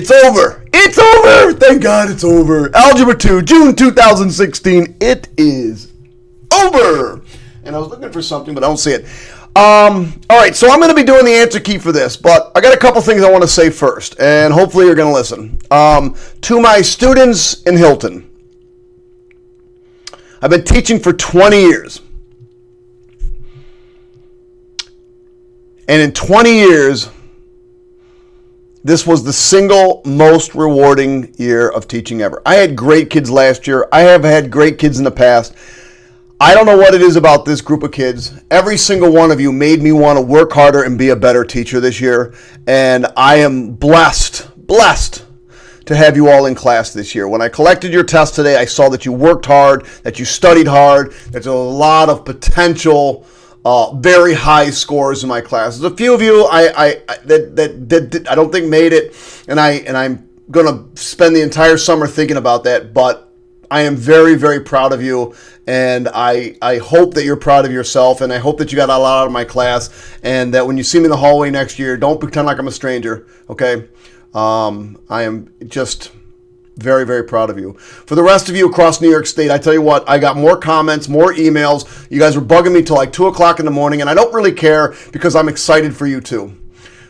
It's over. It's over. Thank God it's over. Algebra 2, June 2016. It is over. And I was looking for something, but I don't see it. All right, so I'm going to be doing the answer key for this, but I got a couple things I want to say first, and hopefully you're going to listen. To my students in Hilton, I've been teaching for 20 years. And in 20 years, this was the single most rewarding year of teaching ever. I had great kids last year. I have had great kids in the past. I don't know what it is about this group of kids. Every single one of you made me want to work harder and be a better teacher this year. And I am blessed to have you all in class this year. When I collected your test today, I saw that you worked hard, that you studied hard. There's a lot of potential very high scores in my class. There's a few of you that I don't think made it, and I'm gonna spend the entire summer thinking about that. But I am very, very proud of you, and I hope that you're proud of yourself, and I hope that you got a lot out of my class, and that when you see me in the hallway next year, don't pretend like I'm a stranger. Okay, I am just very, very proud of you. For the rest of you across New York State, I tell you what, I got more comments, more emails. You guys were bugging me till like 2 o'clock in the morning, and I don't really care because I'm excited for you too.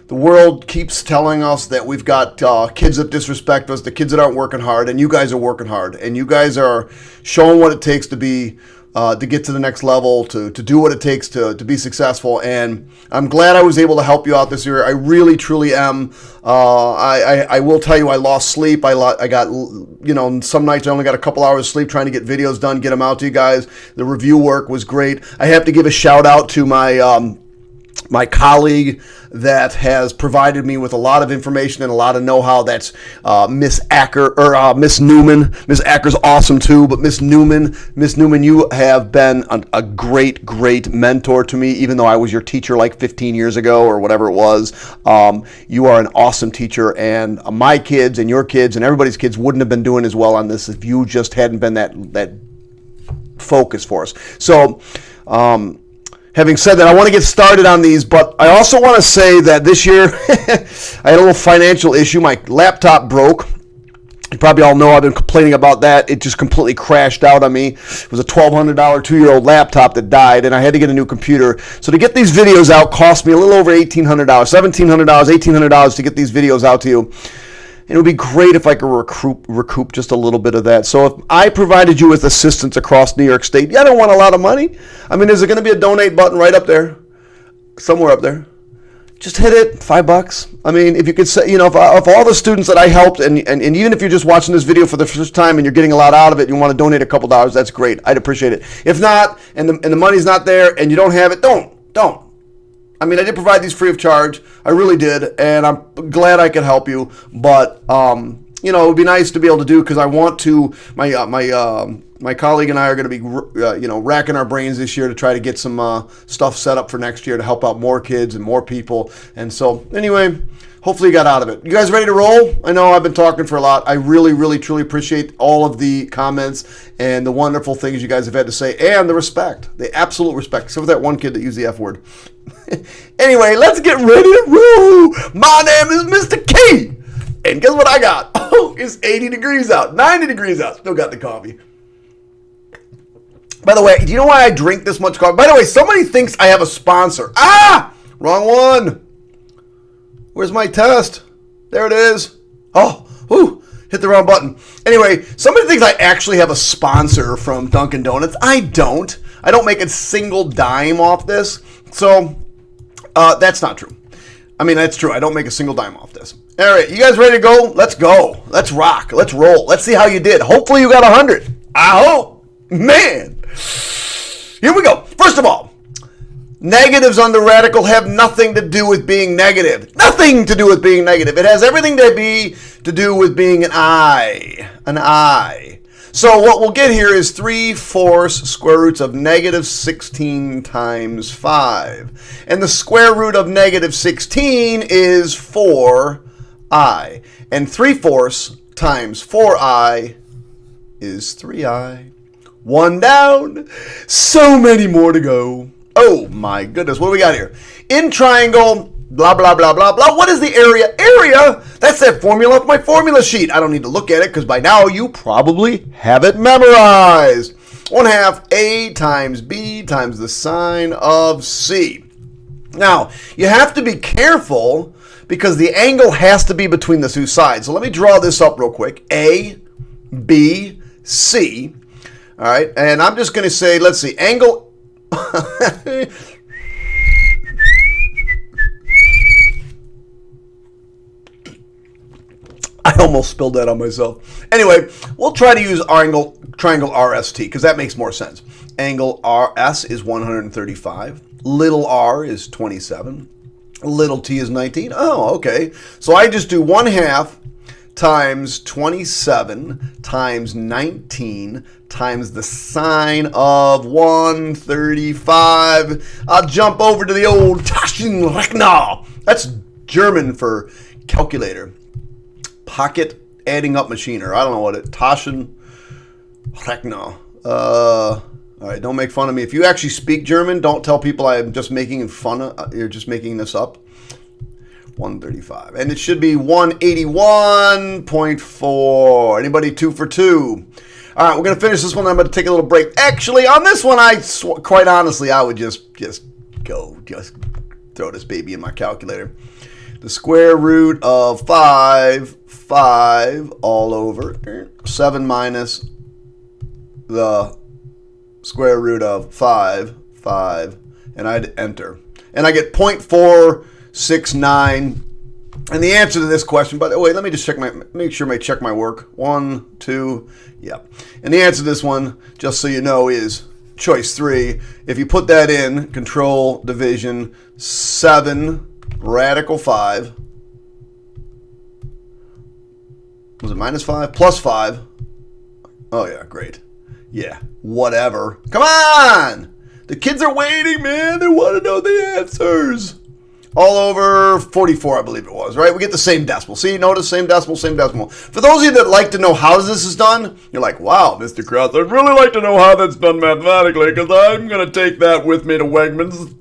The world keeps telling us that we've got kids that disrespect us, the kids that aren't working hard, and you guys are working hard, and you guys are showing what it takes to be to get to the next level, to do what it takes to be successful. And I'm glad I was able to help you out this year. I really, truly am. I will tell you, I lost sleep. I got, some nights I only got a couple hours of sleep trying to get videos done, get them out to you guys. The review work was great. I have to give a shout out to my colleague that has provided me with a lot of information and a lot of know-how. That's Miss Acker, or Miss Newman. Miss Acker's awesome too, but Miss Newman, you have been a great, great mentor to me, even though I was your teacher like 15 years ago or whatever it was. You are an awesome teacher, and my kids and your kids and everybody's kids wouldn't have been doing as well on this if you just hadn't been that focus for us. So, having said that, I want to get started on these, but I also want to say that this year I had a little financial issue. My laptop broke. You probably all know I've been complaining about that. It just completely crashed out on me. It was a $1,200 2-year-old laptop that died, and I had to get a new computer. So to get these videos out cost me a little over $1,800, $1,700, $1,800 to get these videos out to you. It would be great if I could recoup just a little bit of that. So if I provided you with assistance across New York State, I don't want a lot of money. I mean, is there going to be a donate button right up there? Somewhere up there. Just hit it, $5. I mean, if you could say, if all the students that I helped, and even if you're just watching this video for the first time and you're getting a lot out of it, and you want to donate a couple dollars, that's great. I'd appreciate it. If not, and the money's not there, and you don't have it, don't. I mean, I did provide these free of charge. I really did, and I'm glad I could help you. But it would be nice to be able to do, because I want to. My colleague and I are going to be racking our brains this year to try to get some stuff set up for next year to help out more kids and more people. And so, anyway, hopefully you got out of it. You guys ready to roll? I know I've been talking for a lot. I really, really, truly appreciate all of the comments and the wonderful things you guys have had to say, and the respect, the absolute respect, except for that one kid that used the F word. Anyway, let's get ready to roll. My name is Mr. K. And guess what I got? Oh, it's 80 degrees out, 90 degrees out. Still got the coffee. By the way, do you know why I drink this much coffee? By the way, somebody thinks I have a sponsor. Wrong one. Where's my test? There it is. Hit the wrong button. Anyway, somebody thinks I actually have a sponsor from Dunkin' Donuts. I don't. I don't make a single dime off this. So, that's not true. I mean, that's true. I don't make a single dime off this. All right, you guys ready to go? Let's go. Let's rock. Let's roll. Let's see how you did. Hopefully you got 100. I hope. Man. Here we go. First of all, negatives on the radical have nothing to do with being negative. Nothing to do with being negative. It has everything to do with being an I. An I. So what we'll get here is 3/4 square roots of negative 16 times 5. And the square root of negative 16 is 4i. And 3/4 times 4i is 3i. One down. So many more to go. Oh my goodness. What do we got here? In triangle, blah, blah, blah, blah, blah. What is the area? Area? That's that formula of my formula sheet. I don't need to look at it because by now you probably have it memorized. 1/2 A times B times the sine of C. Now, you have to be careful because the angle has to be between the two sides. So let me draw this up real quick. A, B, C. All right, and I'm just going to say, let's see, angle... I almost spilled that on myself. Anyway, we'll try to use triangle RST because that makes more sense. Angle RS is 135. Little r is 27. Little t is 19. Oh, okay. So I just do 1/2 times 27 times 19 times the sine of 135. I'll jump over to the old Taschenrechner. That's German for calculator. Pocket adding up machine, or I don't know what it, Taschenrechner. All right, don't make fun of me. If you actually speak German, don't tell people I'm just making fun of, you're just making this up. 135. And it should be 181.4. Anybody 2 for 2? All right, we're going to finish this one. I'm going to take a little break. Actually, on this one, quite honestly, I would just throw this baby in my calculator. The square root of 5 all over 7 minus the square root of 5, and I'd enter. And I get 0.469. And the answer to this question, by the way, let me just check my work. 1, 2, yeah. And the answer to this one, just so you know, is choice 3. If you put that in, control division, 7 radical 5. Was it minus 5? Plus 5. Oh, yeah, great. Yeah, whatever. Come on! The kids are waiting, man. They want to know the answers. All over 44, I believe it was, right? We get the same decimal. See, notice, same decimal, same decimal. For those of you that like to know how this is done, you're like, wow, Mr. Krause, I'd really like to know how that's done mathematically because I'm going to take that with me to Wegmans.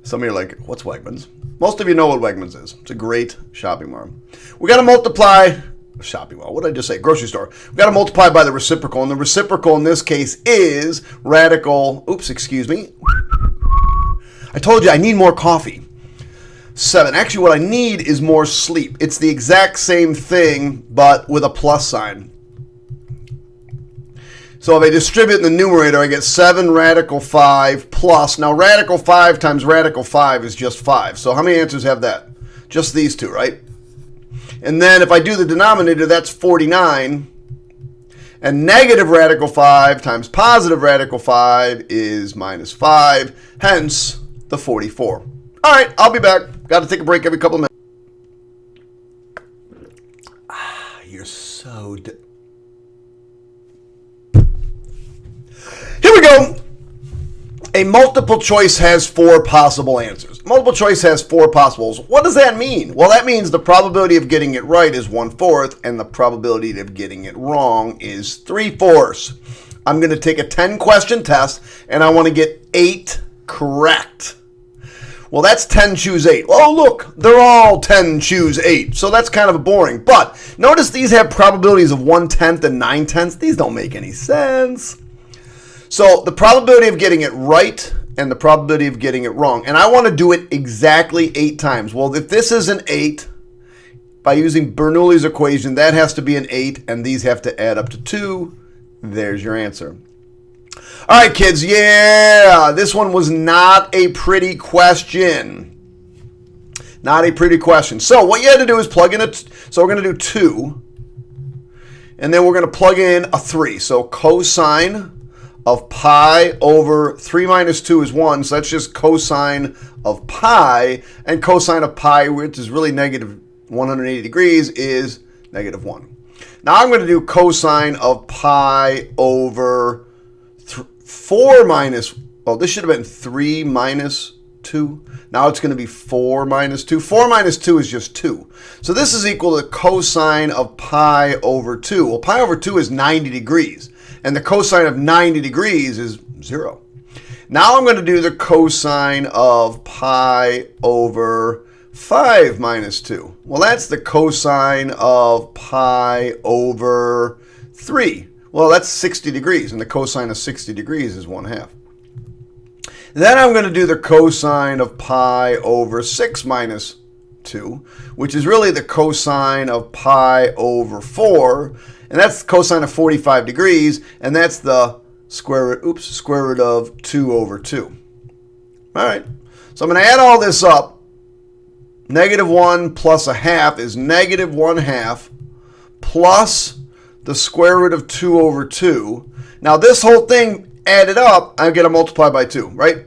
Some of you are like, what's Wegmans? Most of you know what Wegmans is. It's a great shopping mall. We got to multiply... shopping mall. What did I just say? Grocery store. We've got to multiply by the reciprocal, and the reciprocal in this case is radical. Oops, excuse me. I told you I need more coffee. 7. Actually, what I need is more sleep. It's the exact same thing, but with a plus sign. So if I distribute in the numerator, I get 7 radical 5 plus. Now, radical 5 times radical 5 is just 5. So how many answers have that? Just these two, right? And then if I do the denominator, that's 49. And negative radical 5 times positive radical 5 is minus 5. Hence, the 44. All right, I'll be back. Got to take a break every couple of minutes. You're so... Here we go. A multiple choice has 4 possible answers. Multiple choice has 4 possibles. What does that mean? Well, that means the probability of getting it right is 1/4, and the probability of getting it wrong is 3/4. I'm going to take a 10-question test, and I want to get 8 correct. Well, that's 10 choose 8. Oh, look, they're all 10 choose 8. So that's kind of boring. But notice these have probabilities of 1/10 and 9/10. These don't make any sense. So the probability of getting it right and the probability of getting it wrong. And I want to do it exactly 8 times. Well, if this is an 8, by using Bernoulli's equation, that has to be an 8, and these have to add up to 2. There's your answer. All right, kids, yeah, this one was not a pretty question. Not a pretty question. So what you had to do is plug in so we're going to do 2, and then we're going to plug in a 3. So cosine of pi over 3 minus 2 is 1, so that's just cosine of pi, and cosine of pi, which is really negative 180 degrees, is negative 1. Now I'm going to do cosine of pi over 4 minus, well, this should have been 3 minus 2. Now it's going to be 4 minus 2. 4 minus 2 is just 2. So this is equal to cosine of pi over 2. Well, pi over 2 is 90 degrees. And the cosine of 90 degrees is 0. Now I'm going to do the cosine of pi over 5 minus 2. Well, that's the cosine of pi over 3. Well, that's 60 degrees, and the cosine of 60 degrees is 1/2. Then I'm going to do the cosine of pi over 6 minus 2, which is really the cosine of pi over 4, and that's the cosine of 45 degrees, and that's the square root of 2 over 2. All right, so I'm going to add all this up. -1 plus 1/2 is -1/2 plus the square root of 2 over 2. Now this whole thing added up, I get to multiply by 2, right?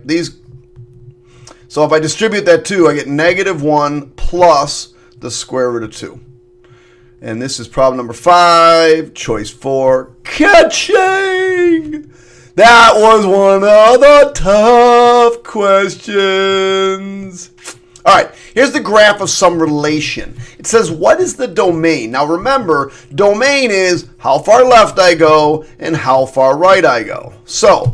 So if I distribute that 2, I get -1 plus the square root of 2. And this is problem number 5, choice 4, catching! That was one of the tough questions. All right, here's the graph of some relation. It says, what is the domain? Now remember, domain is how far left I go and how far right I go. So,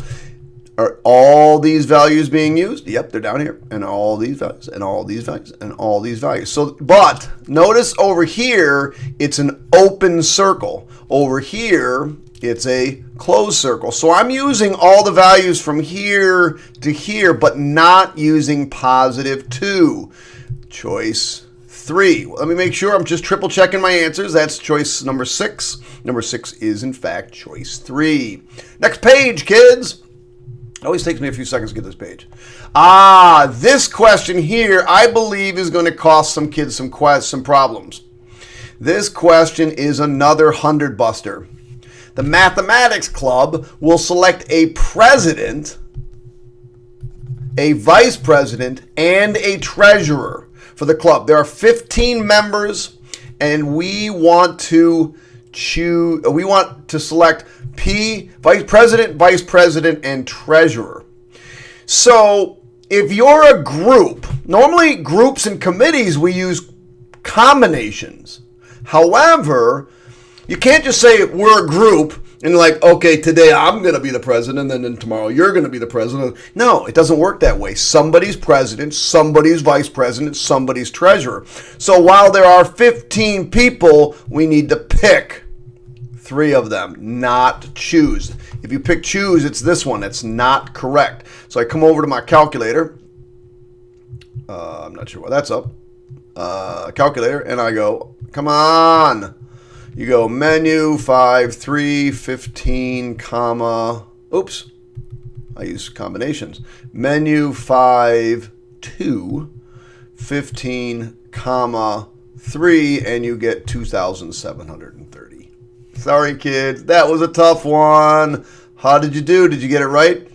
are all these values being used? Yep, they're down here. And all these values, and all these values, and all these values. So, but notice over here, it's an open circle. Over here, it's a closed circle. So I'm using all the values from here to here, but not using +2. Choice 3. Let me make sure I'm just triple checking my answers. That's choice number 6. Number 6 is, in fact, choice 3. Next page, kids. It always takes me a few seconds to get this page. This question here, I believe, is going to cost some kids some problems. This question is another 100 buster. The Mathematics Club will select a president, a vice president, and a treasurer for the club. There are 15 members, and we want to select vice president, and treasurer. So if you're a group, normally groups and committees, we use combinations. However, you can't just say we're a group and like, okay, today I'm going to be the president and then tomorrow you're going to be the president. No, it doesn't work that way. Somebody's president, somebody's vice president, somebody's treasurer. So while there are 15 people, we need to pick 3 of them, not choose. If you pick choose, it's this one. It's not correct. So I come over to my calculator. I'm not sure why that's up. Calculator, and I go, come on. You go menu 5, 3, 15, comma, oops, I use combinations. Menu 5, 2, 15, comma, 3, and you get 2,730. Sorry, kids, that was a tough one. How did you do? Did you get it right?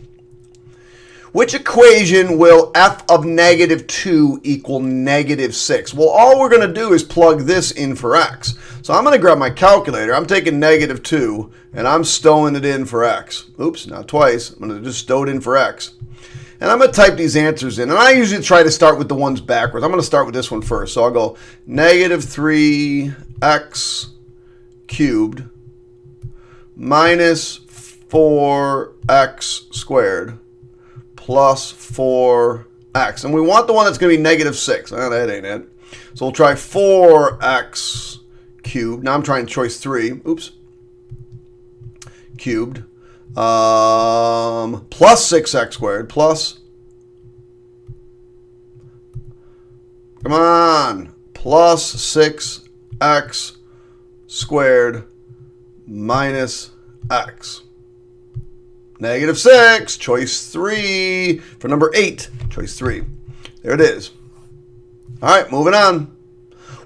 Which equation will f of -2 equal -6? Well, all we're going to do is plug this in for x. So I'm going to grab my calculator. I'm taking -2, and I'm stowing it in for x. Oops, not twice. I'm going to just stow it in for x. And I'm going to type these answers in. And I usually try to start with the ones backwards. I'm going to start with this one first. So I'll go -3x cubed minus 4x squared plus 4x. And we want the one that's going to be -6. That ain't it. So we'll try 4x cubed. Now I'm trying choice 3. Oops. Cubed. Plus 6x squared plus. Come on. Plus 6x squared minus x. -6, choice 3 for number 8, choice 3. There it is. All right, moving on.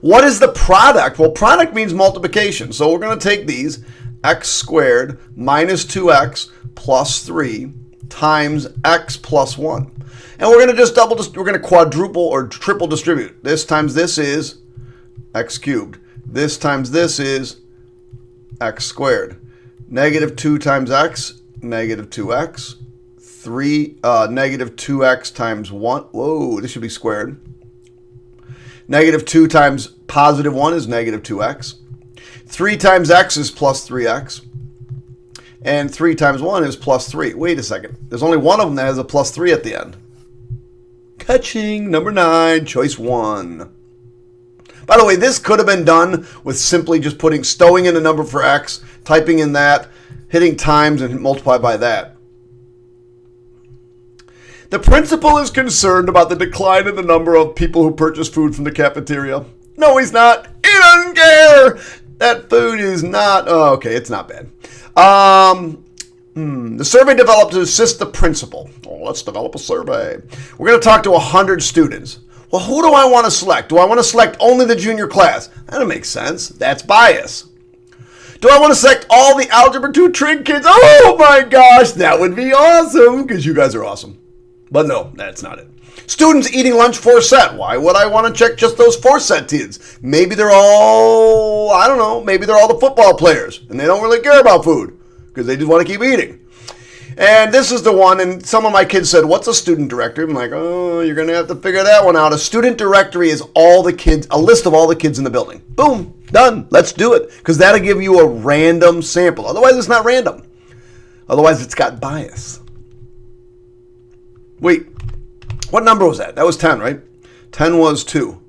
What is the product? Well, product means multiplication. So we're going to take these, x squared minus 2x plus 3 times x plus 1. And we're going to just we're going to quadruple or triple distribute. This times this is x cubed. This times this is x squared. -2 times x, -2x. 2x times 1. Whoa, this should be squared. -2 times +1 is -2x. 3 times x is plus 3x. And 3 times 1 is plus 3. Wait a second. There's only one of them that has a plus 3 at the end. Catching. Number 9, choice 1. By the way, this could have been done with simply just stowing in a number for x, typing in that, hitting times, and multiply by that. The principal is concerned about the decline in the number of people who purchase food from the cafeteria. No, he's not. He doesn't care. That food is not... Oh, okay, it's not bad. The survey developed to assist the principal. Oh, let's develop a survey. We're going to talk to 100 students. Well, who do I want to select? Do I want to select only the junior class? That doesn't make sense. That's bias. Do I want to select all the Algebra 2 Trig kids? Oh my gosh, that would be awesome because you guys are awesome. But no, that's not it. Students eating lunch 4 set. Why would I want to check just those 4 set kids? Maybe they're all, I don't know, maybe they're all the football players and they don't really care about food because they just want to keep eating. And this is the one, and some of my kids said, what's a student directory? I'm like, oh, you're going to have to figure that one out. A student directory is all the kids, a list of all the kids in the building. Boom, done. Let's do it. Because that'll give you a random sample. Otherwise, it's not random. Otherwise, it's got bias. Wait, what number was that? That was 10, right? 10 was 2.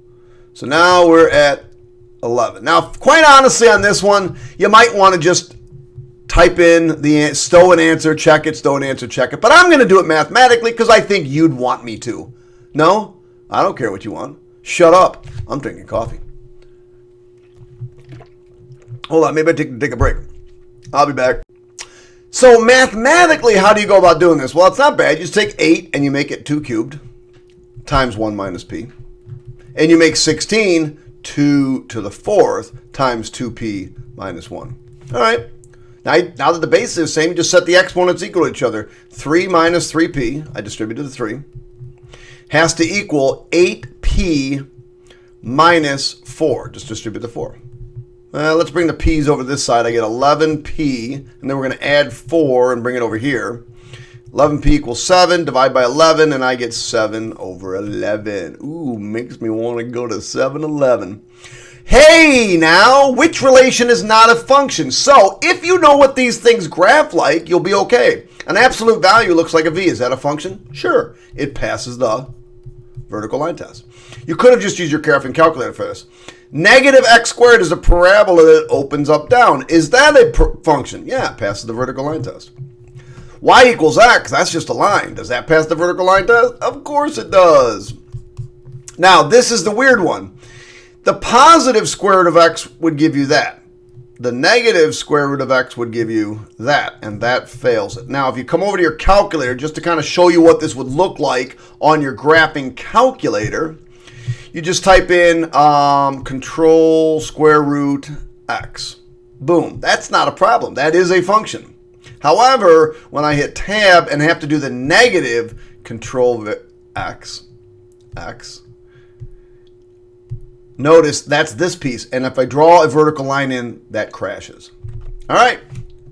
So now we're at 11. Now, quite honestly on this one, you might want to just type in the stow an answer, check it, stow an answer, check it. But I'm going to do it mathematically because I think you'd want me to. No? I don't care what you want. Shut up. I'm drinking coffee. Hold on. Maybe I take a break. I'll be back. So mathematically, how do you go about doing this? Well, it's not bad. You just take 8 and you make it 2 cubed times 1 minus p. And you make 16 2 to the 4th times 2p minus 1. All right. Now that the base is the same, you just set the exponents equal to each other. 3 minus 3p, I distributed the 3, has to equal 8p minus 4. Just distribute the 4. Let's bring the p's over this side. I get 11p, and then we're going to add 4 and bring it over here. 11p equals 7, divide by 11, and I get 7 over 11. Ooh, makes me want to go to 7-Eleven. Hey, now, which relation is not a function? So, if you know what these things graph like, you'll be okay. An absolute value looks like a v. Is that a function? Sure. It passes the vertical line test. You could have just used your graphing calculator for this. Negative x squared is a parabola that opens up down. Is that a function? Yeah, it passes the vertical line test. Y equals x, that's just a line. Does that pass the vertical line test? Of course it does. Now, this is the weird one. The positive square root of x would give you that. The negative square root of x would give you that, and that fails it. Now, if you come over to your calculator, just to kind of show you what this would look like on your graphing calculator, you just type in control square root x. Boom. That's not a problem. That is a function. However, when I hit tab and have to do the negative control x, notice that's this piece, and if I draw a vertical line in, that crashes. All right,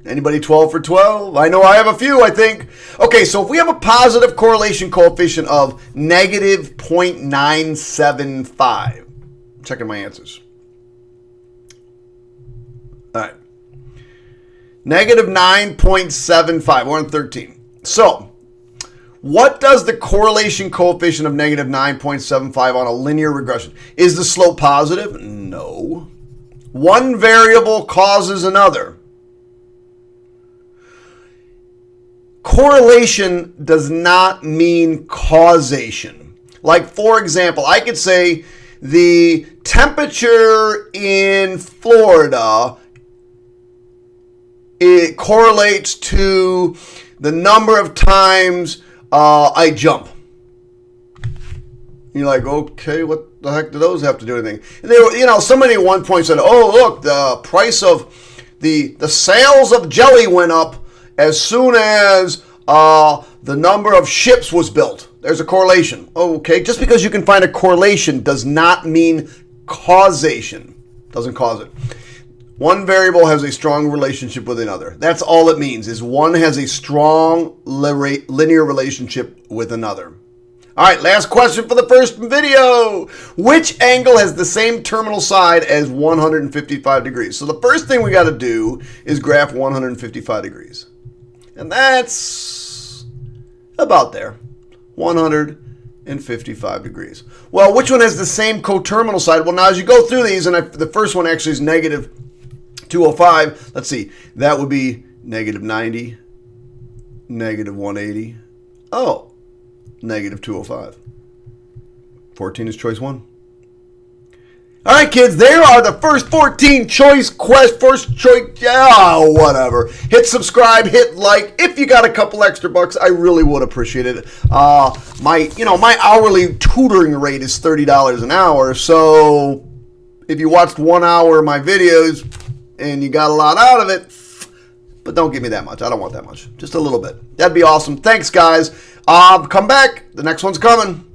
anybody 12 for 12? I know I have a few, I think. Okay, so if we have a positive correlation coefficient of negative 0.975, checking my answers. All right, negative 9.75, we're on 13. So, what does the correlation coefficient of negative 9.75 on a linear regression? Is the slope positive? No. One variable causes another. Correlation does not mean causation. Like, for example, I could say the temperature in Florida, it correlates to the number of times I jump. You're like, okay, what the heck do those have to do with anything? And they were, somebody at one point said, oh, look, the price of the sales of jelly went up as soon as the number of ships was built. There's a correlation. Okay, just because you can find a correlation does not mean causation. Doesn't cause it. One variable has a strong relationship with another. That's all it means, is one has a strong linear relationship with another. All right, last question for the first video. Which angle has the same terminal side as 155 degrees? So the first thing we got to do is graph 155 degrees. And that's about there. 155 degrees. Well, which one has the same coterminal side? Well, now as you go through these, and the first one actually is negative 205. Let's see. That would be negative 90, negative 180. Oh. Negative 205. 14 is choice 1. All right, kids, there are the first 14 choice whatever. Hit subscribe, hit like. If you got a couple extra bucks, I really would appreciate it. My hourly tutoring rate is $30 an hour, so if you watched 1 hour of my videos and you got a lot out of it, but don't give me that much. I don't want that much. Just a little bit. That'd be awesome. Thanks, guys. Come back. The next one's coming.